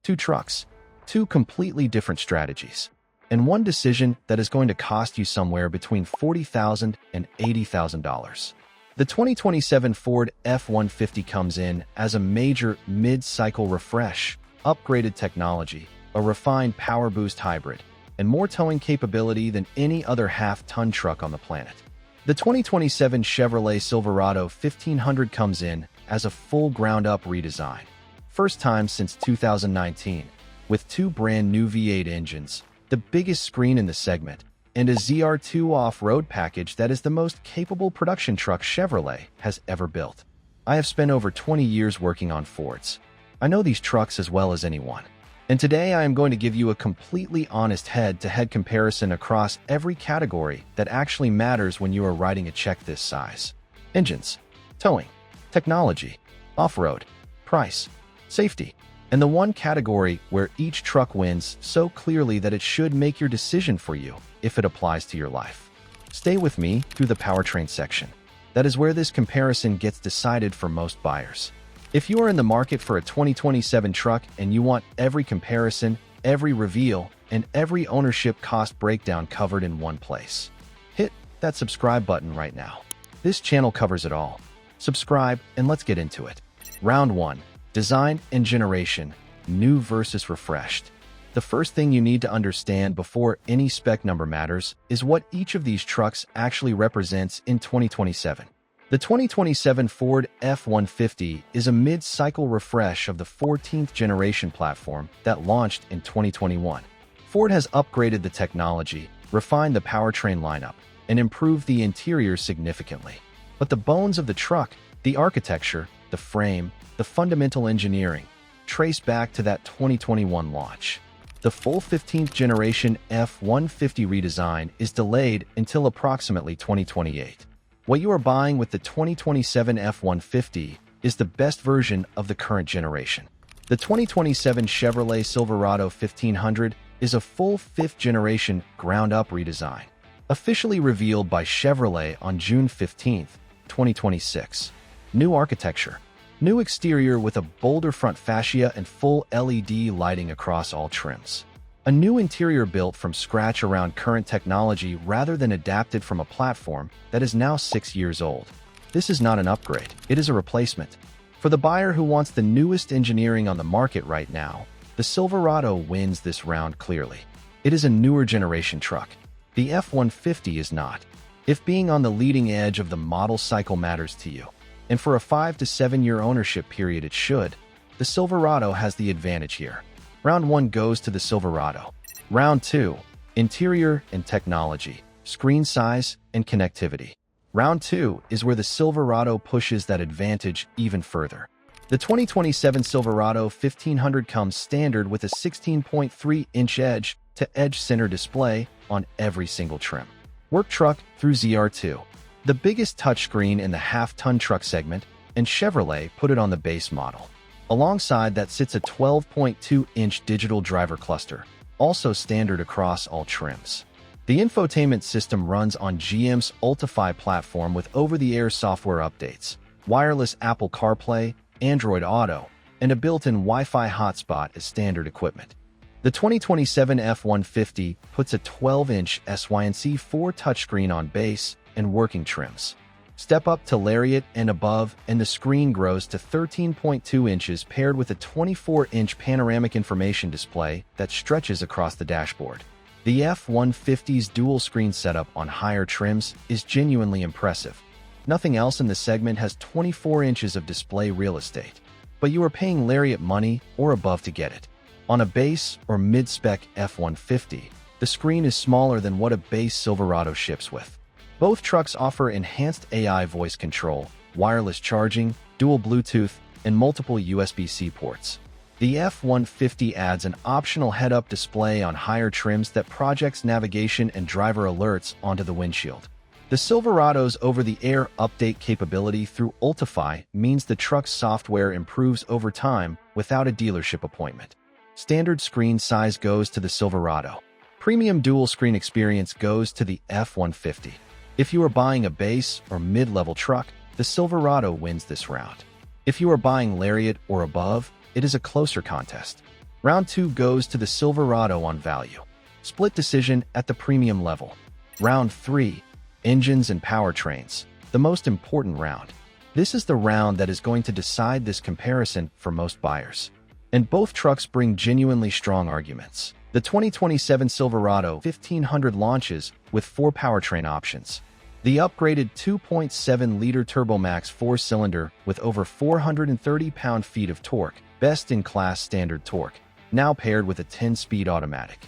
Two trucks, two completely different strategies, and one decision that is going to cost you somewhere between $40,000 and $80,000. The 2027 Ford F150 comes in as a major mid-cycle refresh, upgraded technology, a refined PowerBoost Hybrid, and more towing capability than any other half-ton truck on the planet. The 2027 Chevrolet Silverado 1500 comes in as a full ground-up redesign, first time since 2019, with two brand-new V8 engines, the biggest screen in the segment, and a ZR2 off-road package that is the most capable production truck Chevrolet has ever built. I have spent over 20 years working on Fords. I know these trucks as well as anyone. And today I am going to give you a completely honest head-to-head comparison across every category that actually matters when you are writing a check this size. Engines, towing, technology, off-road, price, safety, and the one category where each truck wins so clearly that it should make your decision for you if it applies to your life. Stay with me through the powertrain section. That is where this comparison gets decided for most buyers. If you are in the market for a 2027 truck and you want every comparison, every reveal, and every ownership cost breakdown covered in one place, hit that subscribe button right now. This channel covers it all. Subscribe and let's get into it. Round 1. Design and generation, new versus refreshed. The first thing you need to understand before any spec number matters is what each of these trucks actually represents in 2027. The 2027 Ford F150 is a mid-cycle refresh of the 14th generation platform that launched in 2021. Ford has upgraded the technology, refined the powertrain lineup, and improved the interior significantly. But the bones of the truck, the architecture, the frame, the fundamental engineering, trace back to that 2021 launch. The full 15th generation F150 redesign is delayed until approximately 2028. What you are buying with the 2027 F150 is the best version of the current generation. The 2027 Chevrolet Silverado 1500 is a full 5th generation ground-up redesign, officially revealed by Chevrolet on June 15, 2026. New architecture, new exterior with a bolder front fascia and full LED lighting across all trims. A new interior built from scratch around current technology rather than adapted from a platform that is now 6 years old. This is not an upgrade, it is a replacement. For the buyer who wants the newest engineering on the market right now, the Silverado wins this round clearly. It is a newer generation truck. The F150 is not. If being on the leading edge of the model cycle matters to you, and for a 5 to 7 year ownership period it should, the Silverado has the advantage here. Round 1 goes to the Silverado. Round 2, interior and technology, screen size and connectivity. Round 2 is where the Silverado pushes that advantage even further. The 2027 Silverado 1500 comes standard with a 16.3-inch edge-to-edge center display on every single trim. Work truck through ZR2. The biggest touchscreen in the half-ton truck segment, and Chevrolet put it on the base model. Alongside that sits a 12.2-inch digital driver cluster, also standard across all trims. The infotainment system runs on GM's Ultifi platform with over-the-air software updates, wireless Apple CarPlay, Android Auto, and a built-in Wi-Fi hotspot as standard equipment. The 2027 F150 puts a 12-inch SYNC4 touchscreen on base and working trims. Step up to Lariat and above, and the screen grows to 13.2 inches paired with a 24-inch panoramic information display that stretches across the dashboard. The F150's dual-screen setup on higher trims is genuinely impressive. Nothing else in the segment has 24 inches of display real estate, but you are paying Lariat money or above to get it. On a base or mid-spec F150, the screen is smaller than what a base Silverado ships with. Both trucks offer enhanced AI voice control, wireless charging, dual Bluetooth, and multiple USB-C ports. The F150 adds an optional head-up display on higher trims that projects navigation and driver alerts onto the windshield. The Silverado's over-the-air update capability through Ultifi means the truck's software improves over time without a dealership appointment. Standard screen size goes to the Silverado. Premium dual-screen experience goes to the F150. If you are buying a base or mid-level truck, the Silverado wins this round. If you are buying Lariat or above, it is a closer contest. Round 2 goes to the Silverado on value. Split decision at the premium level. Round 3, engines and powertrains, the most important round. This is the round that is going to decide this comparison for most buyers. And both trucks bring genuinely strong arguments. The 2027 Silverado 1500 launches with 4 powertrain options. The upgraded 2.7-liter Turbomax 4-cylinder with over 430 pound-feet of torque, best-in-class standard torque, now paired with a 10-speed automatic.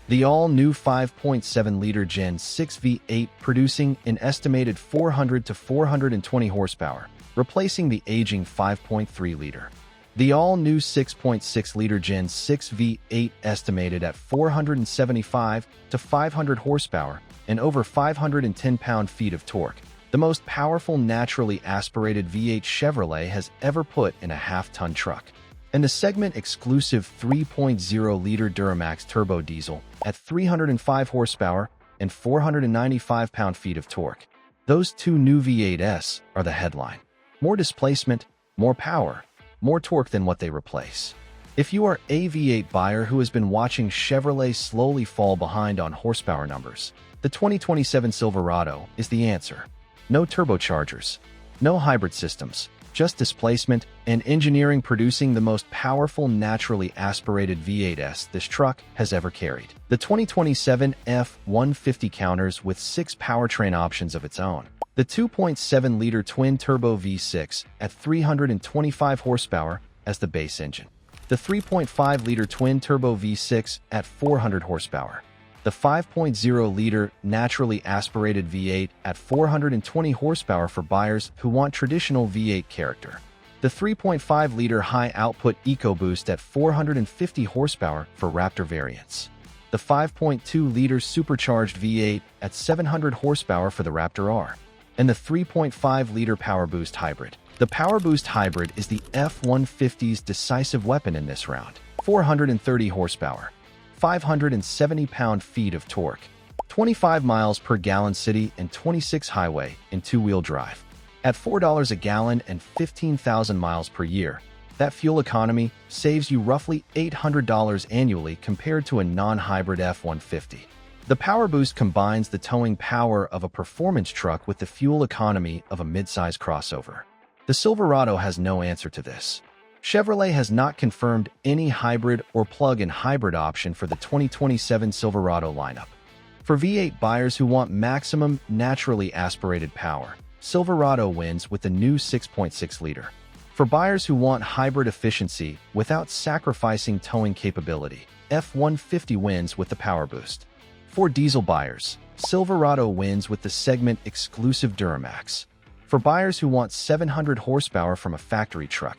The all-new 5.7-liter Gen 6 V8 producing an estimated 400 to 420 horsepower, replacing the aging 5.3-liter. The all-new 6.6-liter Gen 6 V8 estimated at 475 to 500 horsepower and over 510 pound-feet of torque, the most powerful naturally aspirated V8 Chevrolet has ever put in a half-ton truck. And the segment-exclusive 3.0-liter Duramax turbo diesel at 305 horsepower and 495 pound-feet of torque. Those two new V8s are the headline. More displacement, more power, more torque than what they replace. If you are a V8 buyer who has been watching Chevrolet slowly fall behind on horsepower numbers, the 2027 Silverado is the answer. No turbochargers, no hybrid systems, just displacement and engineering producing the most powerful naturally aspirated V8s this truck has ever carried. The 2027 F150 counters with 6 powertrain options of its own. The 2.7-liter twin-turbo V6 at 325 horsepower as the base engine. The 3.5-liter twin-turbo V6 at 400 horsepower. The 5.0-liter naturally aspirated V8 at 420 horsepower for buyers who want traditional V8 character. The 3.5-liter high-output EcoBoost at 450 horsepower for Raptor variants. The 5.2-liter supercharged V8 at 700 horsepower for the Raptor R. And the 3.5-liter PowerBoost Hybrid. The PowerBoost Hybrid is the F150's decisive weapon in this round. 430 horsepower, 570 pound-feet of torque, 25 miles per gallon city and 26 highway in 2-wheel drive. At $4 a gallon and 15,000 miles per year, that fuel economy saves you roughly $800 annually compared to a non-hybrid F150. The PowerBoost combines the towing power of a performance truck with the fuel economy of a midsize crossover. The Silverado has no answer to this. Chevrolet has not confirmed any hybrid or plug-in hybrid option for the 2027 Silverado lineup. For V8 buyers who want maximum naturally aspirated power, Silverado wins with the new 6.6-liter. For buyers who want hybrid efficiency without sacrificing towing capability, F150 wins with the PowerBoost. For diesel buyers, Silverado wins with the segment-exclusive Duramax. For buyers who want 700 horsepower from a factory truck,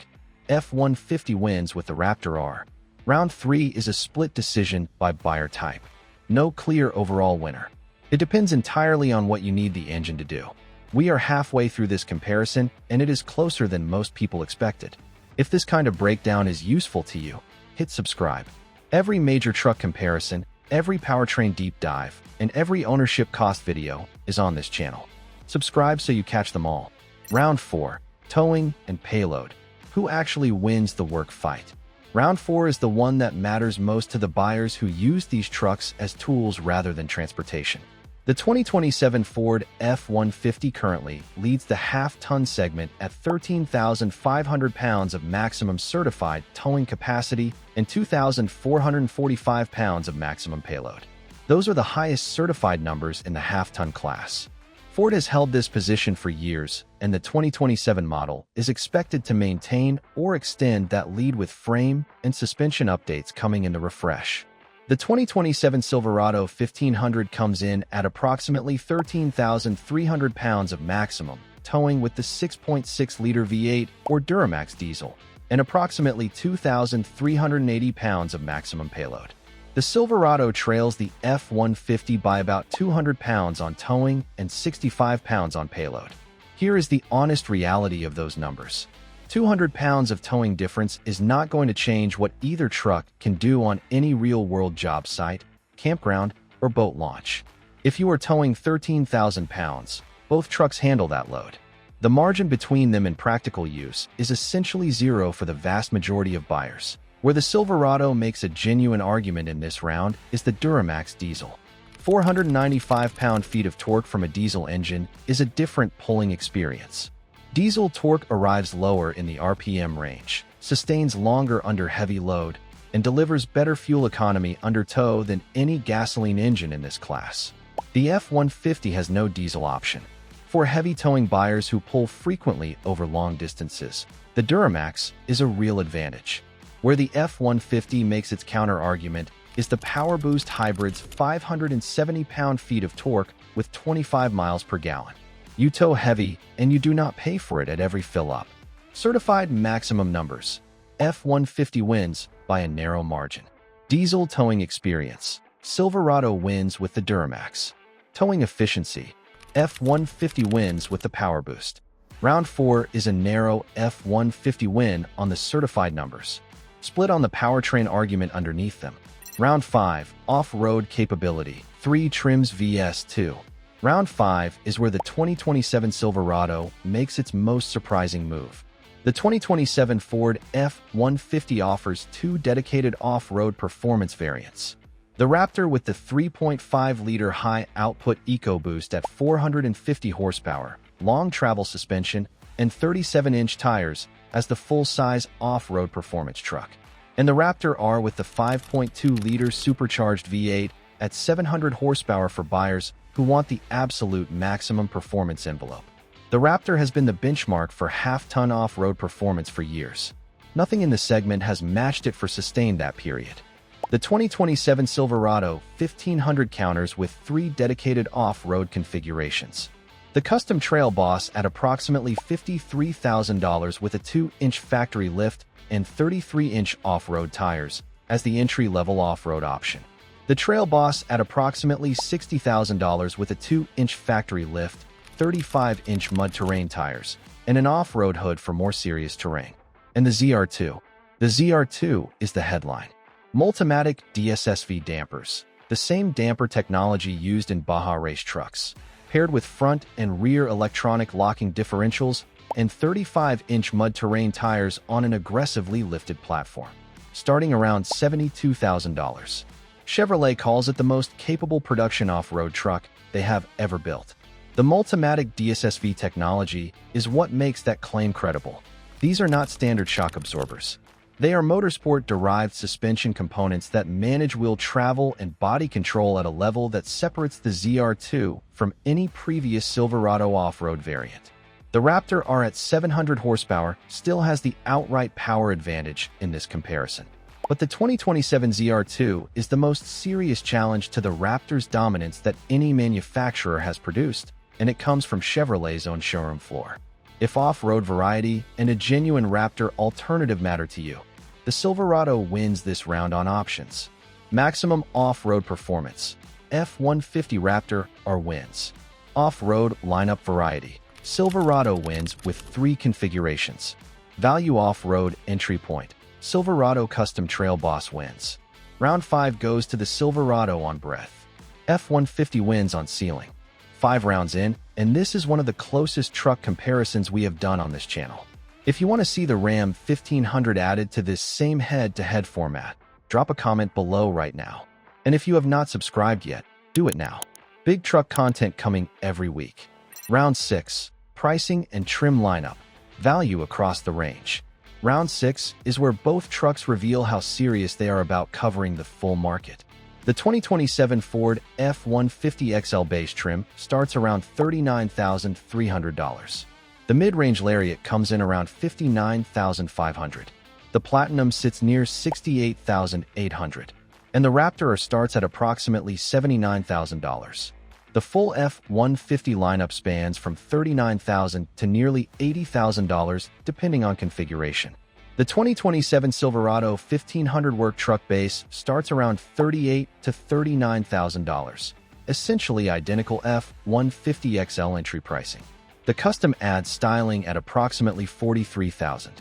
F150 wins with the Raptor R. Round 3 is a split decision by buyer type. No clear overall winner. It depends entirely on what you need the engine to do. We are halfway through this comparison, and it is closer than most people expected. If this kind of breakdown is useful to you, hit subscribe. Every major truck comparison, every powertrain deep dive, and every ownership cost video is on this channel. Subscribe so you catch them all. Round 4, towing and payload. Who actually wins the work fight? Round 4 is the one that matters most to the buyers who use these trucks as tools rather than transportation. The 2027 Ford F150 currently leads the half-ton segment at 13,500 pounds of maximum certified towing capacity and 2,445 pounds of maximum payload. Those are the highest certified numbers in the half-ton class. Ford has held this position for years, and the 2027 model is expected to maintain or extend that lead with frame and suspension updates coming in the refresh. The 2027 Silverado 1500 comes in at approximately 13,300 pounds of maximum towing with the 6.6-liter V8 or Duramax diesel, and approximately 2,380 pounds of maximum payload. The Silverado trails the F150 by about 200 pounds on towing and 65 pounds on payload. Here is the honest reality of those numbers. 200 pounds of towing difference is not going to change what either truck can do on any real-world job site, campground, or boat launch. If you are towing 13,000 pounds, both trucks handle that load. The margin between them in practical use is essentially zero for the vast majority of buyers. Where the Silverado makes a genuine argument in this round is the Duramax diesel. 495 pound-feet of torque from a diesel engine is a different pulling experience. Diesel torque arrives lower in the RPM range, sustains longer under heavy load, and delivers better fuel economy under tow than any gasoline engine in this class. The F-150 has no diesel option. For heavy towing buyers who pull frequently over long distances, the Duramax is a real advantage. Where the F-150 makes its counter-argument is the PowerBoost Hybrid's 570 pound-feet of torque with 25 miles per gallon. You tow heavy, and you do not pay for it at every fill-up. Certified maximum numbers. F-150 wins by a narrow margin. Diesel towing experience. Silverado wins with the Duramax. Towing efficiency. F-150 wins with the PowerBoost. Round 4 is a narrow F-150 win on the certified numbers, split on the powertrain argument underneath them. Round 5, off-road capability, 3 trims vs 2. Round 5 is where the 2027 Silverado makes its most surprising move. The 2027 Ford F150 offers 2 dedicated off-road performance variants. The Raptor with the 3.5-liter high-output EcoBoost at 450 horsepower, long travel suspension, and 37-inch tires as the full-size off-road performance truck. And the Raptor R with the 5.2-liter supercharged V8 at 700 horsepower for buyers who want the absolute maximum performance envelope. The Raptor has been the benchmark for half-ton off-road performance for years. Nothing in the segment has matched it for sustained that period. The 2027 Silverado 1500 counters with 3 dedicated off-road configurations. The Custom Trail Boss at approximately $53,000 with a 2-inch factory lift and 33-inch off-road tires as the entry-level off-road option. The Trail Boss at approximately $60,000 with a 2-inch factory lift, 35-inch mud terrain tires, and an off-road hood for more serious terrain. And the ZR2. The ZR2 is the headline. Multimatic DSSV dampers, the same damper technology used in Baja race trucks, paired with front and rear electronic locking differentials and 35-inch mud terrain tires on an aggressively lifted platform, starting around $72,000. Chevrolet calls it the most capable production off-road truck they have ever built. The Multimatic DSSV technology is what makes that claim credible. These are not standard shock absorbers. They are motorsport-derived suspension components that manage wheel travel and body control at a level that separates the ZR2 from any previous Silverado off-road variant. The Raptor R at 700 horsepower still has the outright power advantage in this comparison. But the 2027 ZR2 is the most serious challenge to the Raptor's dominance that any manufacturer has produced, and it comes from Chevrolet's own showroom floor. If off-road variety and a genuine Raptor alternative matter to you, the Silverado wins this round on options. Maximum off-road performance. F-150 Raptor R wins. Off-road lineup variety. Silverado wins with 3 configurations. Value off-road entry point. Silverado Custom Trail Boss wins. Round 5 goes to the Silverado on breadth. F-150 wins on ceiling. 5 rounds in, and this is one of the closest truck comparisons we have done on this channel. If you want to see the Ram 1500 added to this same head-to-head format, drop a comment below right now. And if you have not subscribed yet, do it now. Big truck content coming every week. Round 6. Pricing and trim lineup. Value across the range. Round 6 is where both trucks reveal how serious they are about covering the full market. The 2027 Ford F150 XL base trim starts around $39,300. The mid-range Lariat comes in around $59,500. The Platinum sits near $68,800. And the Raptor starts at approximately $79,000. The full F150 lineup spans from $39,000 to nearly $80,000 depending on configuration. The 2027 Silverado 1500 work truck base starts around $38,000 to $39,000, essentially identical F150 XL entry pricing. The custom adds styling at approximately $43,000.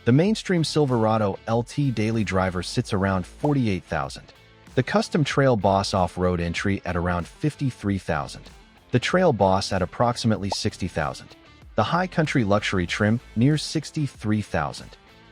The mainstream Silverado LT daily driver sits around $48,000. The custom Trail Boss off-road entry at around $53,000. The Trail Boss at approximately $60,000. The high country luxury trim near $63,000.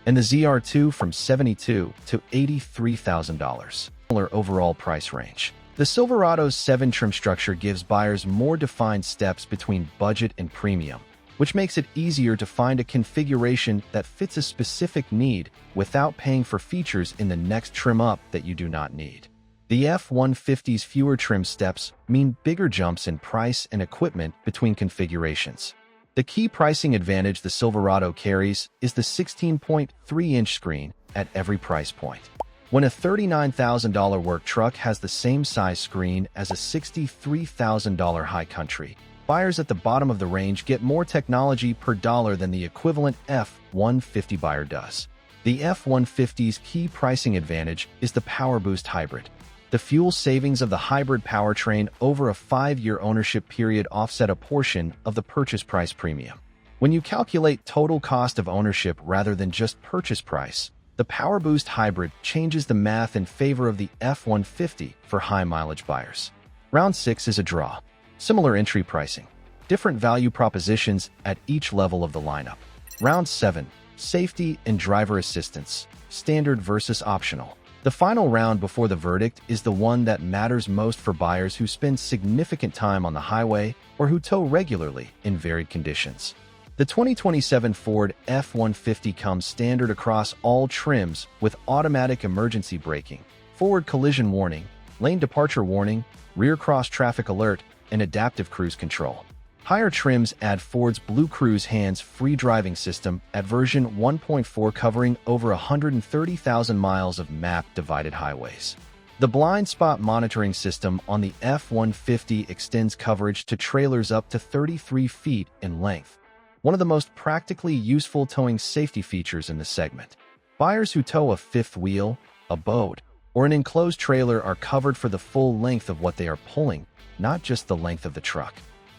and the ZR2 from $72,000 to $83,000. Similar overall price range. The Silverado's 7 trim structure gives buyers more defined steps between budget and premium, which makes it easier to find a configuration that fits a specific need without paying for features in the next trim up that you do not need. The F-150's fewer trim steps mean bigger jumps in price and equipment between configurations. The key pricing advantage the Silverado carries is the 16.3-inch screen at every price point. When a $39,000 work truck has the same size screen as a $63,000 high country, buyers at the bottom of the range get more technology per dollar than the equivalent F-150 buyer does. The F-150's key pricing advantage is the PowerBoost Hybrid. The fuel savings of the hybrid powertrain over a 5-year ownership period offset a portion of the purchase price premium. When you calculate total cost of ownership rather than just purchase price, the PowerBoost Hybrid changes the math in favor of the F-150 for high-mileage buyers. Round 6 is a draw. Similar entry pricing. Different value propositions at each level of the lineup. Round 7. Safety and driver assistance. Standard versus optional. The final round before the verdict is the one that matters most for buyers who spend significant time on the highway or who tow regularly in varied conditions. The 2027 Ford F-150 comes standard across all trims with automatic emergency braking, forward collision warning, lane departure warning, rear cross traffic alert, and adaptive cruise control. Higher trims add Ford's Blue Cruise hands-free driving system at version 1.4 covering over 130,000 miles of map-divided highways. The blind spot monitoring system on the F-150 extends coverage to trailers up to 33 feet in length, one of the most practically useful towing safety features in the segment. Buyers who tow a fifth wheel, a boat, or an enclosed trailer are covered for the full length of what they are pulling, not just the length of the truck.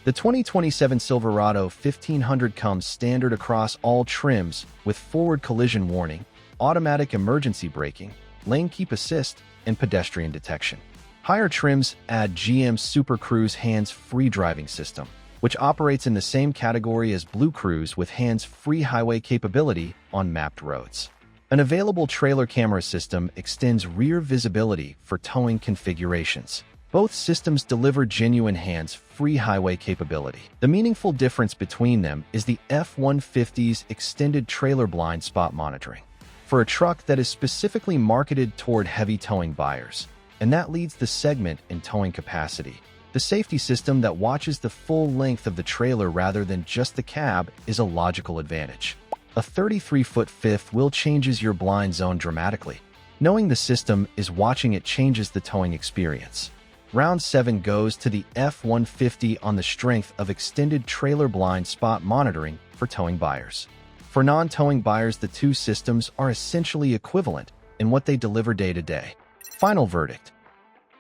The 2027 Silverado 1500 comes standard across all trims with forward collision warning, automatic emergency braking, lane keep assist, and pedestrian detection. Higher trims add GM's Super Cruise hands-free driving system, which operates in the same category as Blue Cruise with hands-free highway capability on mapped roads. An available trailer camera system extends rear visibility for towing configurations. Both systems deliver genuine hands-free highway capability. The meaningful difference between them is the F-150's extended trailer blind spot monitoring for a truck that is specifically marketed toward heavy towing buyers, and that leads the segment in towing capacity. The safety system that watches the full length of the trailer rather than just the cab is a logical advantage. A 33-foot fifth wheel changes your blind zone dramatically. Knowing the system is watching it changes the towing experience. Round 7 goes to the F-150 on the strength of extended trailer blind spot monitoring for towing buyers. For non-towing buyers, the two systems are essentially equivalent in what they deliver day to day. Final verdict.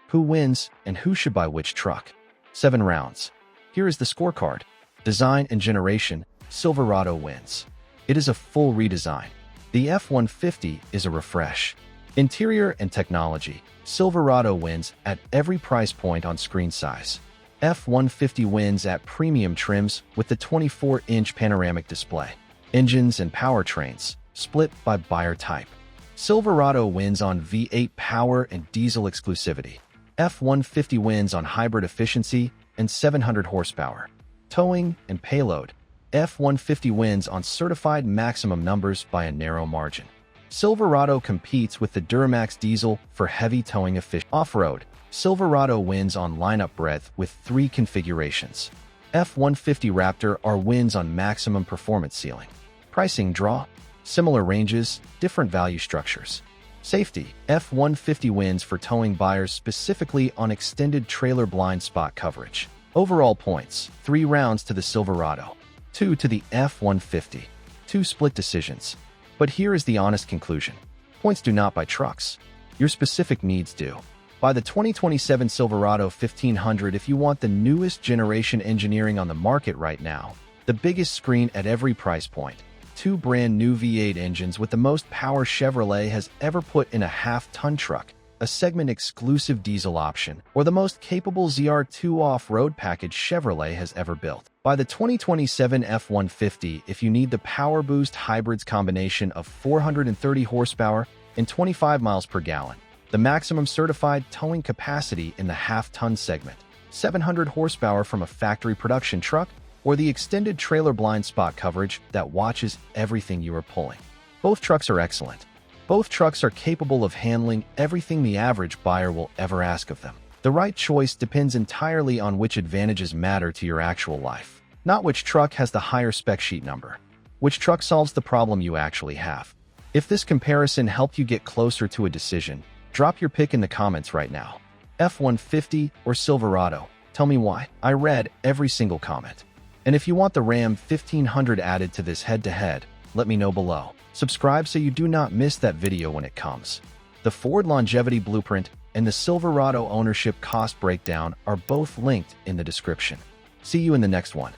Who wins and who should buy which truck? 7 rounds. Here is the scorecard. Design and generation, Silverado wins. It is a full redesign. The F-150 is a refresh. Interior and technology, Silverado wins at every price point on screen size. F-150 wins at premium trims with the 24-inch panoramic display. Engines and powertrains, split by buyer type. Silverado wins on V8 power and diesel exclusivity. F-150 wins on hybrid efficiency and 700 horsepower. Towing and payload, F-150 wins on certified maximum numbers by a narrow margin. Silverado competes with the Duramax diesel for heavy towing efficiency. Off-road, Silverado wins on lineup breadth with 3 configurations. F-150 Raptor R wins on maximum performance ceiling. Pricing draw, similar ranges, different value structures. Safety, F-150 wins for towing buyers specifically on extended trailer blind spot coverage. Overall points, 3 rounds to the Silverado, 2 to the F-150, 2 split decisions. But here is the honest conclusion. Points do not buy trucks. Your specific needs do. Buy the 2027 Silverado 1500 if you want the newest generation engineering on the market right now, the biggest screen at every price point, 2 brand new V8 engines with the most power Chevrolet has ever put in a half-ton truck, a segment-exclusive diesel option, or the most capable ZR2 off-road package Chevrolet has ever built. Buy the 2027 F-150 if you need the PowerBoost Hybrid's combination of 430 horsepower and 25 miles per gallon, the maximum certified towing capacity in the half-ton segment, 700 horsepower from a factory production truck, or the extended trailer blind spot coverage that watches everything you are pulling. Both trucks are excellent. Both trucks are capable of handling everything the average buyer will ever ask of them. The right choice depends entirely on which advantages matter to your actual life, not which truck has the higher spec sheet number. Which truck solves the problem you actually have. If this comparison helped you get closer to a decision, drop your pick in the comments right now. F-150 or Silverado? Tell me why. I read every single comment. And if you want the Ram 1500 added to this head-to-head, let me know below. Subscribe so you do not miss that video when it comes. The Ford Longevity Blueprint and the Silverado Ownership Cost Breakdown are both linked in the description. See you in the next one.